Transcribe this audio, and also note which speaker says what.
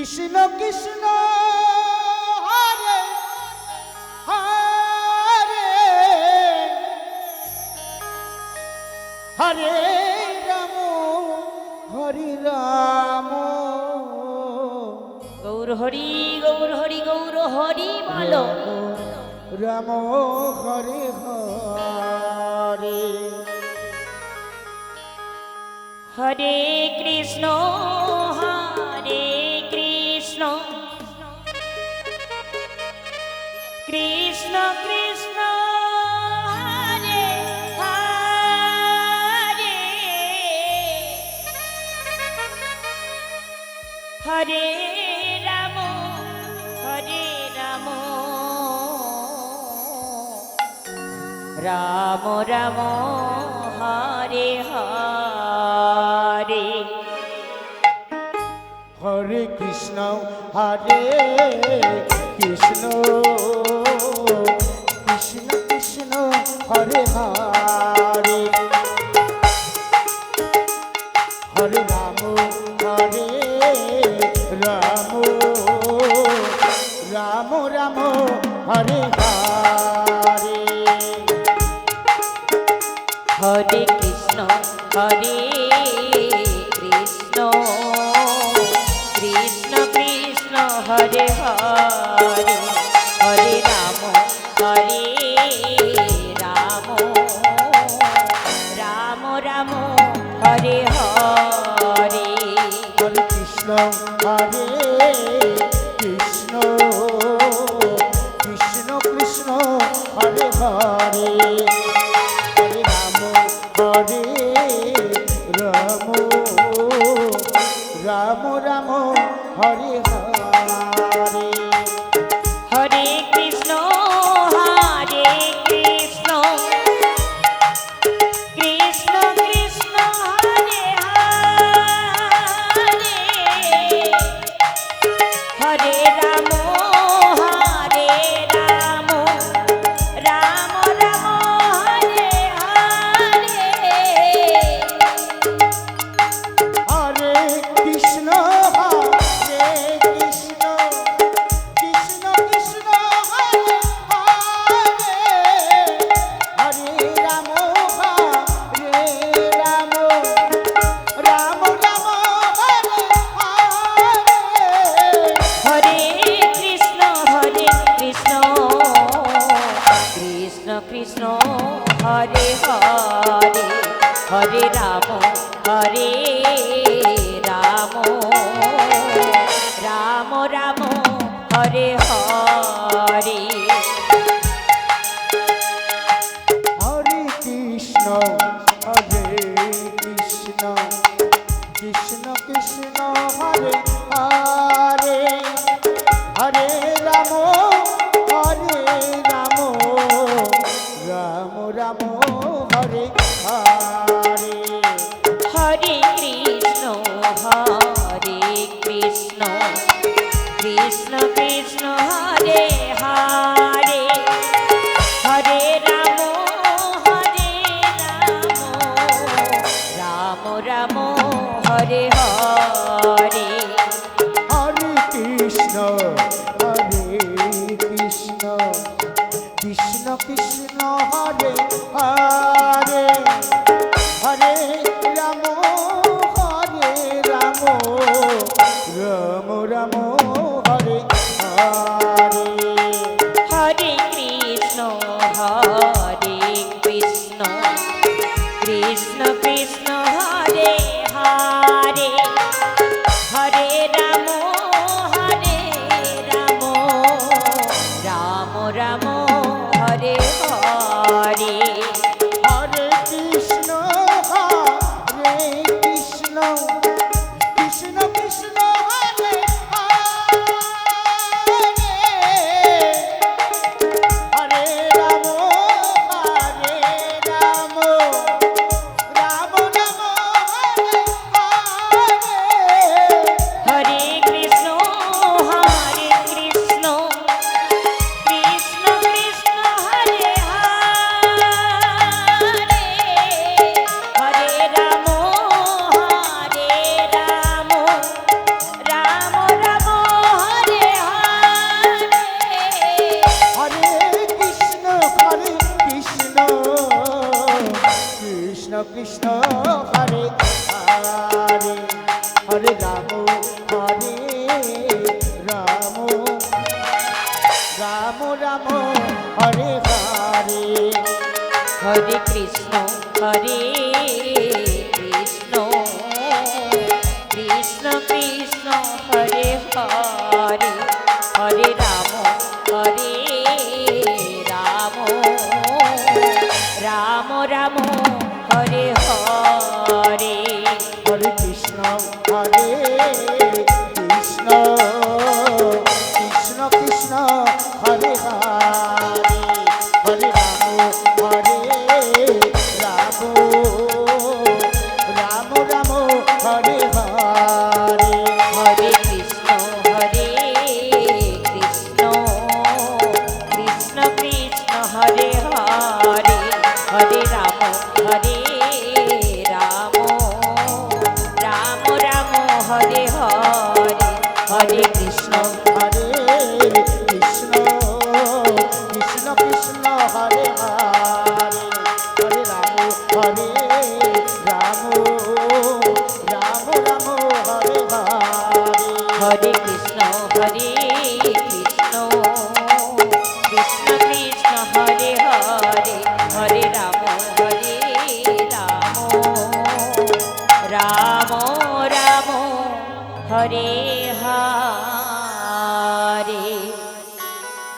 Speaker 1: কৃষ্ণ কৃষ্ণ হরে হরে হরে রাম হরে রাম
Speaker 2: গৌর হরি গৌর হরি গৌর হরি বলো
Speaker 1: রাম হরে হরে
Speaker 2: হরে কৃষ্ণ হরে কৃষ্ণ কৃষ্ণ কৃষ্ণ হরে হরে হরে রাম রাম রাম হরে হরে
Speaker 1: হরে কৃষ্ণ হরে কৃষ্ণ কৃষ্ণ কৃষ্ণ হরে হরে হরে রাম রাম রাম হরে হরে
Speaker 2: হরে কৃষ্ণ হরে কৃষ্ণ কৃষ্ণ কৃষ্ণ হরে হরে হরে রাম রাম রাম হরে হরে
Speaker 1: হরে কৃষ্ণ হরে কৃষ্ণ কৃষ্ণ কৃষ্ণ হরে হরে হরে রাম রাম রাম হরে হরে
Speaker 2: হরে কৃষ্ণ হরে কৃষ্ণ কৃষ্ণ কৃষ্ণ হরে হরে হরে রাম রাম রাম হরে হরে
Speaker 1: হরে কৃষ্ণ হরে কৃষ্ণ কৃষ্ণ কৃষ্ণ হরে হরে হরে রাম রাম রাম হরে হরে
Speaker 2: হরে কৃষ্ণ কৃষ্ণ কৃষ্ণ হরে হরে হরে রাম রাম রাম হরে হরে
Speaker 1: হরে কৃষ্ণ হরে কৃষ্ণ কৃষ্ণ কৃষ্ণ হরে হরে হরে রাম রাম রাম হরে হরে
Speaker 2: হরে কৃষ্ণ কৃষ্ণ কৃষ্ণ হরে হরে হরে রাম রাম হরে হরে
Speaker 1: হরে কৃষ্ণ হরে কৃষ্ণ কৃষ্ণ কৃষ্ণ হরে হরে হরে রাম রাম রাম হরে হরে
Speaker 2: হরে কৃষ্ণ কৃষ্ণ কৃষ্ণ হরে হরে হরে রাম রাম হরে হরে
Speaker 1: কৃষ্ণ হরে হরে হরে রাম রাম রাম হরে হরে
Speaker 2: হরে কৃষ্ণ হরে কৃষ্ণ কৃষ্ণ কৃষ্ণ হরে হরে হরে রাম রাম রাম হরে হরে
Speaker 1: হরে কৃষ্ণ হরে কৃষ্ণ কৃষ্ণ কৃষ্ণ হরে হরে হরে রাম রাম রাম হরে হরে
Speaker 2: হরে কৃষ্ণ হরে কৃষ্ণ কৃষ্ণ কৃষ্ণ হরে হরে হরে রাম রাম রাম হরে হরে হরে কৃষ্ণ
Speaker 1: হরে কৃষ্ণ কৃষ্ণ কৃষ্ণ হরে হরে হরে রাম রাম রাম হরে হরে
Speaker 2: হরে কৃষ্ণ হরে কৃষ্ণ কৃষ্ণ কৃষ্ণ হরে হরে হরে রাম রাম রাম হরে